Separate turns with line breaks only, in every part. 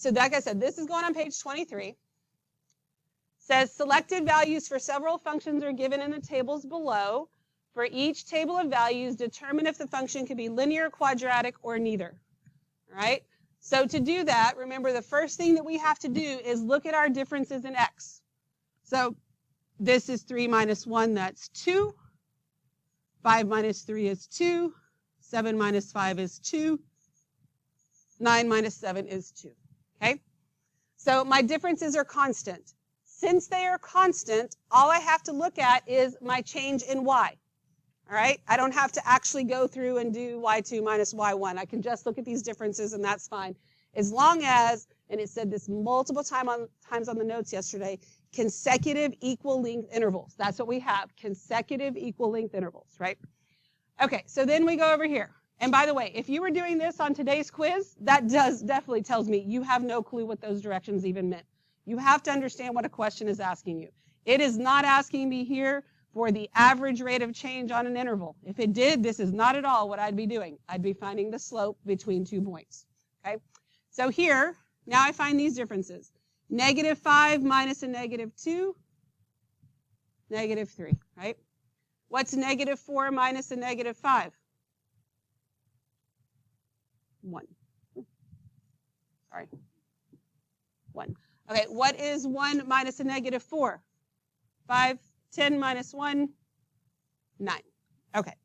So like I said, this is going on page 23. Says selected values for several functions are given in the tables below. For each table of values, determine if the function can be linear, quadratic, or neither. All right? So to do that, remember the first thing that we have to do is look at our differences in x. So this is 3 minus 1, that's 2. 5 minus 3 is 2. 7 minus 5 is 2. 9 minus 7 is 2. Okay? So my differences are constant. Since they are constant, all I have to look at is my change in y. All right? I don't have to actually go through and do y2 minus y1. I can just look at these differences, and that's fine. As long as, and it said this multiple times on the notes yesterday, consecutive equal length intervals. That's what we have, consecutive equal length intervals, right? Okay, so then we go over here. And by the way, if you were doing this on today's quiz, that definitely tells me you have no clue what those directions even meant. You have to understand what a question is asking you. It is not asking me here for the average rate of change on an interval. If it did, this is not at all what I'd be doing. I'd be finding the slope between 2 points. Okay? So here, now I find these differences. -5 minus a -2, -3, right? What's -4 minus a -5? 1. Sorry. 1. Okay, what is 1 minus a -4? 5. 10 minus 1, 9. Okay,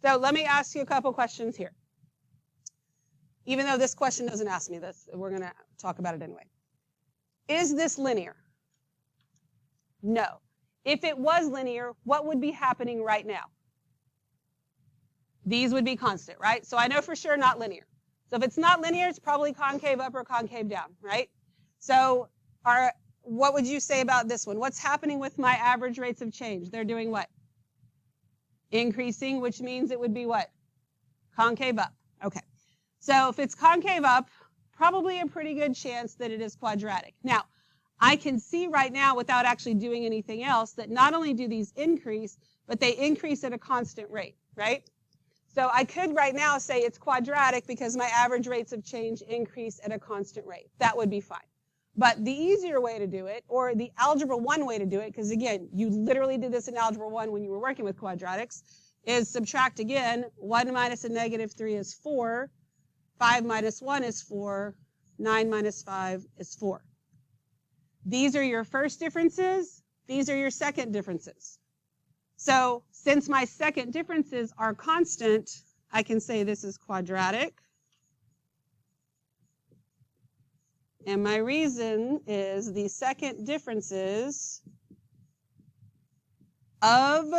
so let me ask you a couple questions here. Even though this question doesn't ask me this, we're going to talk about it anyway. Is this linear? No. If it was linear, what would be happening right now? These would be constant, right? So I know for sure not linear. So if it's not linear, it's probably concave up or concave down, right? So what would you say about this one? What's happening with my average rates of change? They're doing what? Increasing, which means it would be what? Concave up. Okay. So if it's concave up, probably a pretty good chance that it is quadratic. Now, I can see right now without actually doing anything else that not only do these increase, but they increase at a constant rate, right? So I could right now say it's quadratic because my average rates of change increase at a constant rate. That would be fine. But the easier way to do it, or the Algebra 1 way to do it, because again, you literally did this in Algebra 1 when you were working with quadratics, is subtract again. 1 minus a -3 is 4. 5 minus 1 is 4. 9 minus 5 is 4. These are your first differences. These are your second differences. So since my second differences are constant, I can say this is quadratic. And my reason is the second differences of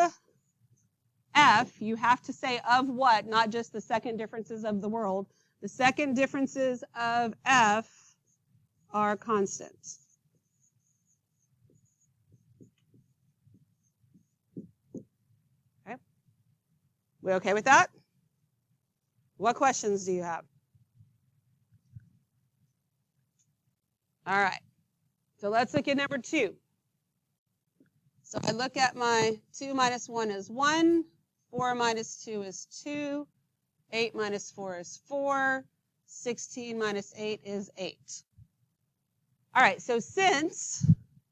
f, you have to say of what, not just the second differences of the world. The second differences of f are constant. Okay? We okay with that? What questions do you have? All right, so let's look at number 2. So I look at my 2 minus 1 is 1, 4 minus 2 is 2, 8 minus 4 is 4, 16 minus 8 is 8. All right, so since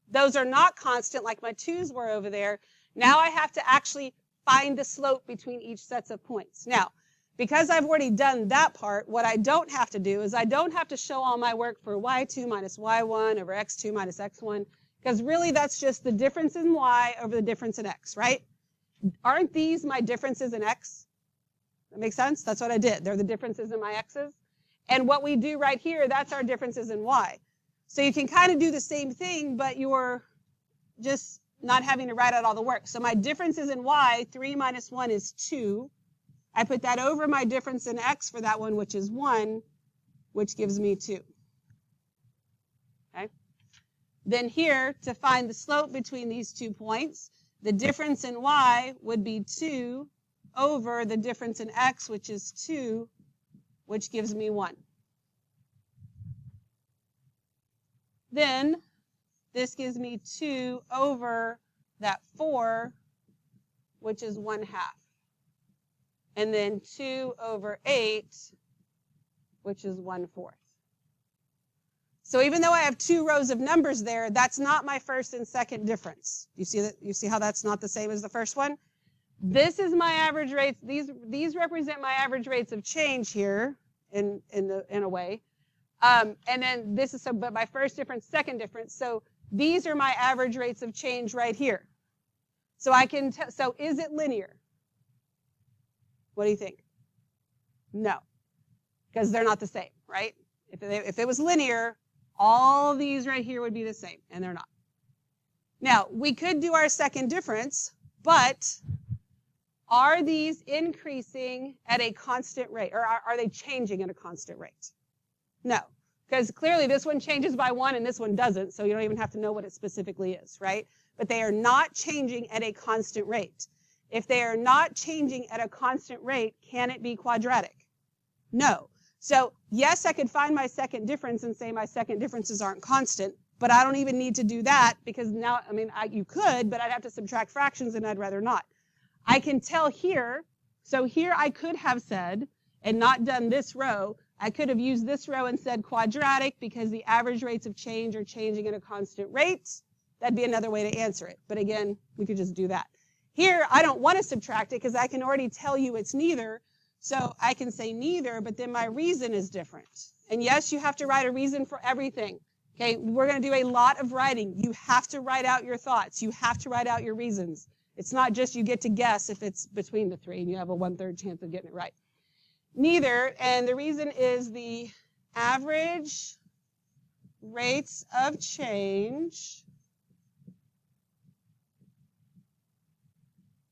those are not constant like my 2's were over there, now I have to actually find the slope between each sets of points. Now, because I've already done that part, what I don't have to do is I don't have to show all my work for y2 minus y1 over x2 minus x1, because really that's just the difference in y over the difference in x, right? Aren't these my differences in x? That makes sense? That's what I did. They're the differences in my x's. And what we do right here, that's our differences in y. So you can kind of do the same thing, but you're just not having to write out all the work. So my differences in y, 3 minus 1 is 2. I put that over my difference in x for that one, which is 1, which gives me 2. Okay? Then here, to find the slope between these 2 points, the difference in y would be 2 over the difference in x, which is 2, which gives me 1. Then this gives me 2 over that 4, which is 1/2. And then 2 over 8, which is 1/4. So even though I have 2 rows of numbers there, that's not my first and second difference. You see that? You see how that's not the same as the first one? This is my average rates. These represent my average rates of change here in a way. And then this is but my first difference, second difference. So these are my average rates of change right here. So I can tell. So is it linear? What do you think? No, because they're not the same, right? If it was linear, all these right here would be the same, and they're not. Now, we could do our second difference, but are these increasing at a constant rate, or are they changing at a constant rate? No, because clearly this one changes by 1 and this one doesn't, so you don't even have to know what it specifically is, right? But they are not changing at a constant rate. If they are not changing at a constant rate, can it be quadratic? No. So yes, I could find my second difference and say my second differences aren't constant, but I don't even need to do that because now, I mean, you could, but I'd have to subtract fractions and I'd rather not. I can tell here, so here I could have said, and not done this row, I could have used this row and said quadratic because the average rates of change are changing at a constant rate. That'd be another way to answer it. But again, we could just do that. Here, I don't want to subtract it because I can already tell you it's neither. So I can say neither, but then my reason is different. And yes, you have to write a reason for everything. Okay, we're going to do a lot of writing. You have to write out your thoughts. You have to write out your reasons. It's not just you get to guess if it's between the 3 and you have a 1/3 chance of getting it right. Neither, and the reason is the average rates of change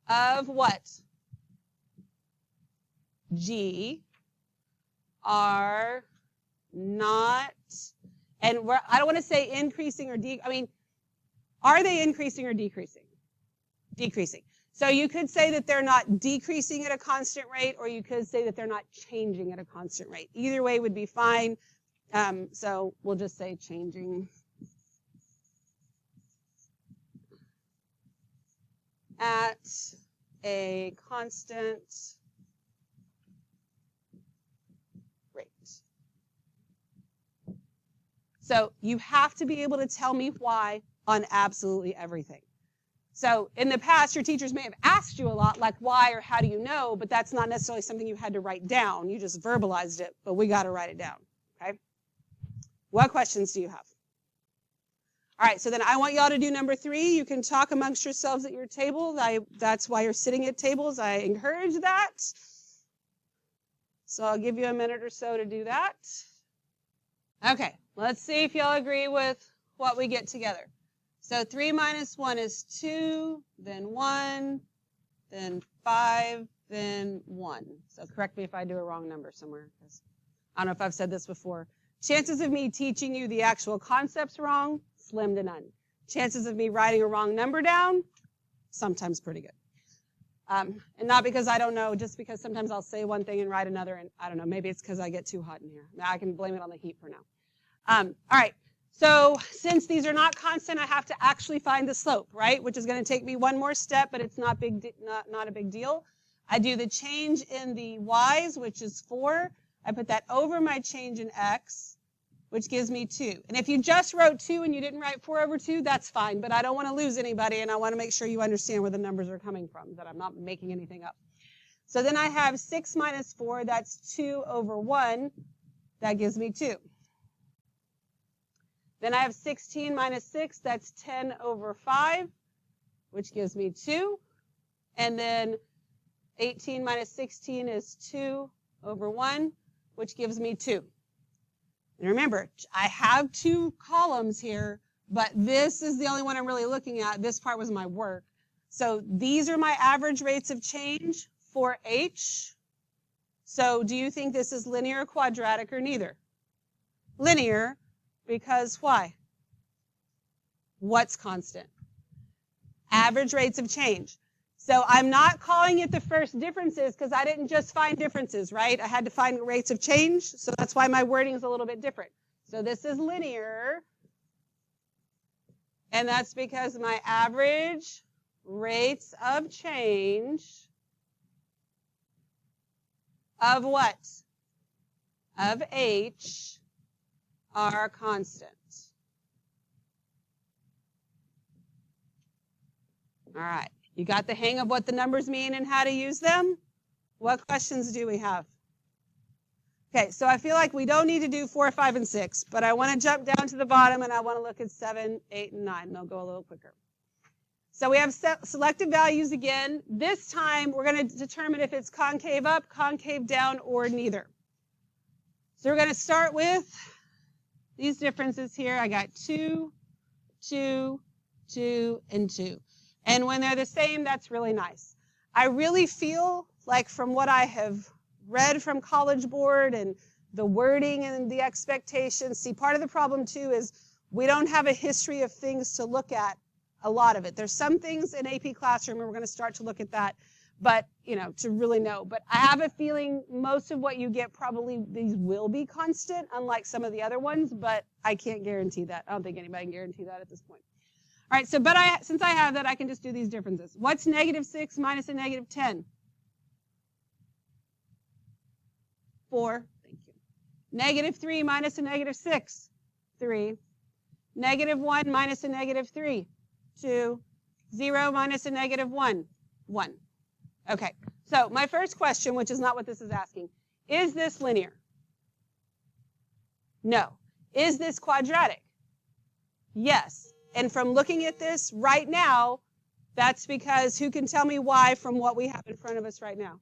of what? G are not, and I don't want to say increasing or I mean, are they increasing or decreasing? Decreasing. So you could say that they're not decreasing at a constant rate, or you could say that they're not changing at a constant rate. Either way would be fine. So we'll just say changing at a constant rate. So you have to be able to tell me why on absolutely everything. So in the past, your teachers may have asked you a lot, like why or how do you know, but that's not necessarily something you had to write down. You just verbalized it, but we got to write it down, okay? What questions do you have? All right, so then I want y'all to do number 3. You can talk amongst yourselves at your table. That's why you're sitting at tables. I encourage that. So I'll give you a minute or so to do that. Okay, let's see if y'all agree with what we get together. So 3 minus 1 is 2, then 1, then 5, then 1. So correct me if I do a wrong number somewhere, because I don't know if I've said this before. Chances of me teaching you the actual concepts wrong, slim to none. Chances of me writing a wrong number down, sometimes pretty good. And not because I don't know, just because sometimes I'll say one thing and write another, and I don't know, maybe it's because I get too hot in here. I can blame it on the heat for now. All right, so since these are not constant, I have to actually find the slope, right? Which is going to take me one more step, but it's not a big deal. I do the change in the y's, which is 4. I put that over my change in x, which gives me 2. And if you just wrote 2 and you didn't write 4 over 2, that's fine, but I don't want to lose anybody, and I want to make sure you understand where the numbers are coming from, that I'm not making anything up. So then I have 6 minus 4, that's 2 over 1. That gives me 2. Then I have 16 minus 6, that's 10 over 5, which gives me 2. And then 18 minus 16 is 2 over 1, which gives me 2. And remember, I have 2 columns here, but this is the only one I'm really looking at. This part was my work. So these are my average rates of change for H. So do you think this is linear, quadratic, or neither? Linear. Because why? What's constant? Average rates of change. So I'm not calling it the first differences because I didn't just find differences, right? I had to find rates of change, so that's why my wording is a little bit different. So this is linear, and that's because my average rates of change of what? Of H are constant. All right. You got the hang of what the numbers mean and how to use them? What questions do we have? Okay, so I feel like we don't need to do 4, 5, and 6, but I want to jump down to the bottom and I want to look at 7, 8, and 9, and I'll go a little quicker. So we have selected values again. This time we're going to determine if it's concave up, concave down, or neither. So we're going to start with these differences here. I got 2, 2, 2, and 2. And when they're the same, that's really nice. I really feel like from what I have read from College Board and the wording and the expectations, see, part of the problem too is we don't have a history of things to look at, a lot of it. There's some things in AP Classroom, and we're going to start to look at that, but, you know, to really know. But I have a feeling most of what you get probably these will be constant, unlike some of the other ones, but I can't guarantee that. I don't think anybody can guarantee that at this point. All right, so since I have that, I can just do these differences. What's -6 minus a -10? 4. Thank you. -3 minus a -6? 3. -1 minus a -3? 2. 0 minus a -1? 1. Okay, so my first question, which is not what this is asking, is this linear? No. Is this quadratic? Yes. And from looking at this right now, that's because who can tell me why from what we have in front of us right now?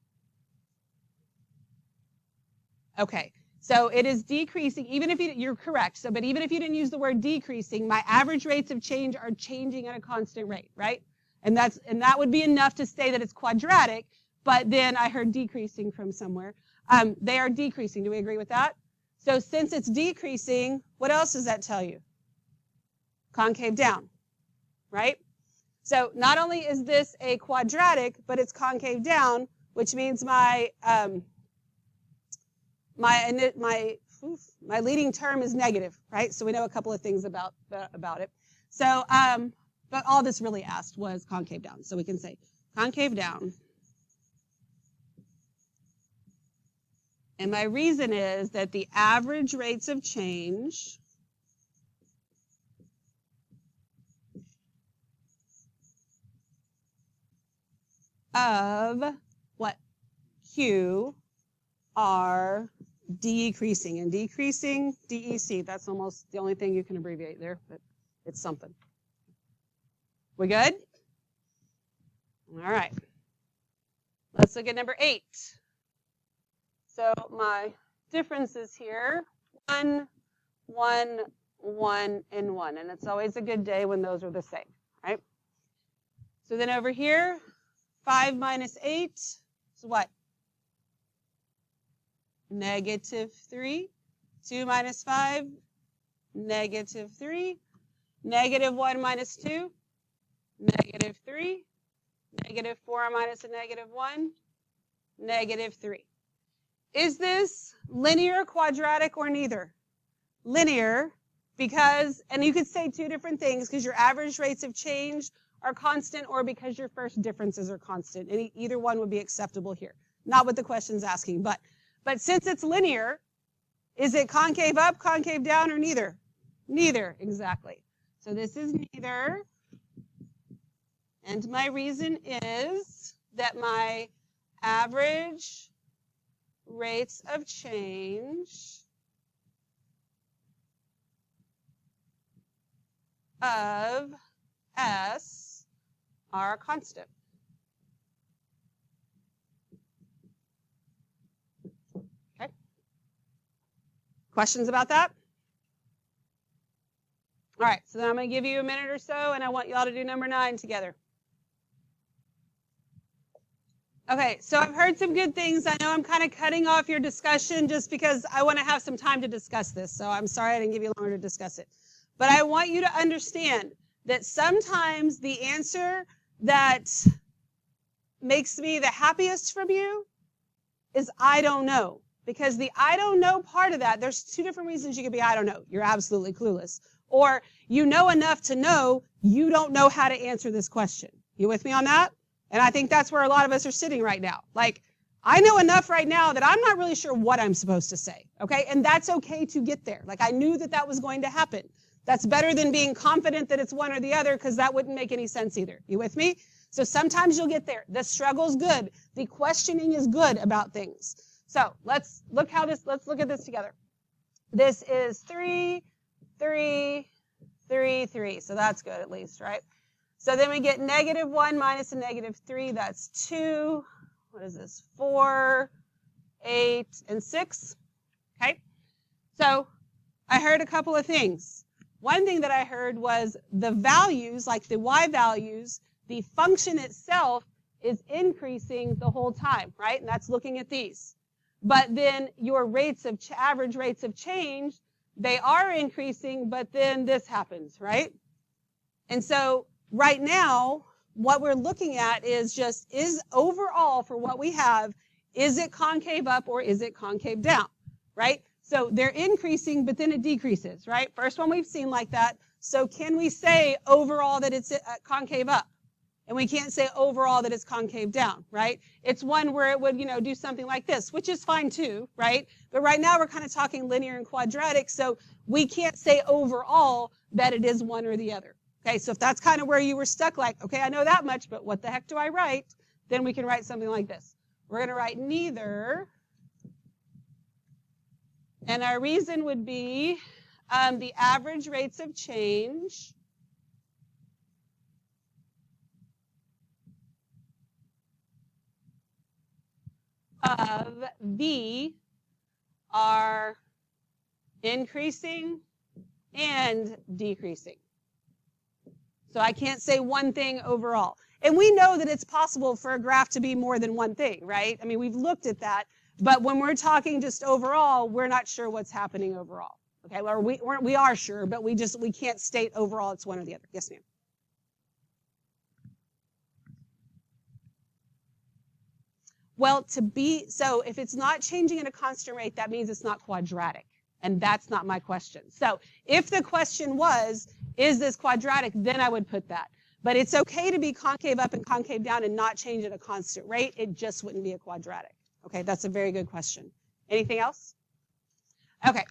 Okay, so it is decreasing, even if you're correct. So, but even if you didn't use the word decreasing, my average rates of change are changing at a constant rate, right? And that would be enough to say that it's quadratic, but then I heard decreasing from somewhere. They are decreasing. Do we agree with that? So since it's decreasing, what else does that tell you? Concave down, right? So not only is this a quadratic, but it's concave down, which means my leading term is negative, right? So we know a couple of things about it. So, but all this really asked was concave down. So we can say concave down. And my reason is that the average rates of change of what? Q are decreasing. And decreasing, DEC, that's almost the only thing you can abbreviate there, but it's something. We good? All right. Let's look at number 8. So my differences here, 1, 1, 1, and 1. And it's always a good day when those are the same, right? So then over here, 5 minus 8 is what? -3. 2 minus 5, -3. -1 minus 2, -3. -4 minus a -1, -3. Is this linear, quadratic, or neither? Linear, because, and you could say two different things, because your average rates of change are constant, or because your first differences are constant. And either one would be acceptable here. Not what the question's asking, but since it's linear, is it concave up, concave down, or neither? Neither, exactly. So this is neither. And my reason is that my average rates of change of S are constant. Okay. Questions about that? All right, so then I'm going to give you a minute or so, and I want you all to do number 9 together. Okay, so I've heard some good things. I know I'm kind of cutting off your discussion just because I want to have some time to discuss this. So I'm sorry I didn't give you longer to discuss it. But I want you to understand that sometimes the answer that makes me the happiest from you is I don't know. Because the I don't know part of that, there's two different reasons you could be I don't know. You're absolutely clueless. Or you know enough to know you don't know how to answer this question. You with me on that? And I think that's where a lot of us are sitting right now. Like, I know enough right now that I'm not really sure what I'm supposed to say, okay? And that's okay to get there. Like, I knew that that was going to happen. That's better than being confident that it's one or the other, because that wouldn't make any sense either. You with me? So sometimes you'll get there. The struggle's good. The questioning is good about things. So let's look at this together. This is 3, 3, 3, 3. So that's good at least, right? So then we get -1 minus a -3. That's 2. What is this? 4, 8, and 6. Okay? So I heard a couple of things. One thing that I heard was the values, like the y values, the function itself is increasing the whole time, right? And that's looking at these. But then your average rates of change, they are increasing, but then this happens, right? And so right now, what we're looking at is overall for what we have, is it concave up or is it concave down, right? So they're increasing, but then it decreases, right? First one we've seen like that. So can we say overall that it's concave up? And we can't say overall that it's concave down, right? It's one where it would, do something like this, which is fine too, right? But right now we're kind of talking linear and quadratic, so we can't say overall that it is one or the other. Okay, so if that's kind of where you were stuck, like, okay, I know that much, but what the heck do I write? Then we can write something like this. We're going to write neither. And our reason would be the average rates of change of V are increasing and decreasing. So I can't say one thing overall. And we know that it's possible for a graph to be more than one thing, right? I mean, we've looked at that. But when we're talking just overall, we're not sure what's happening overall. Okay, well, we are sure, but we can't state overall it's one or the other. Yes, ma'am. Well, so if it's not changing at a constant rate, that means it's not quadratic. And that's not my question. So if the question was, is this quadratic, then I would put that. But it's okay to be concave up and concave down and not change at a constant rate. It just wouldn't be a quadratic. Okay, that's a very good question. Anything else? Okay.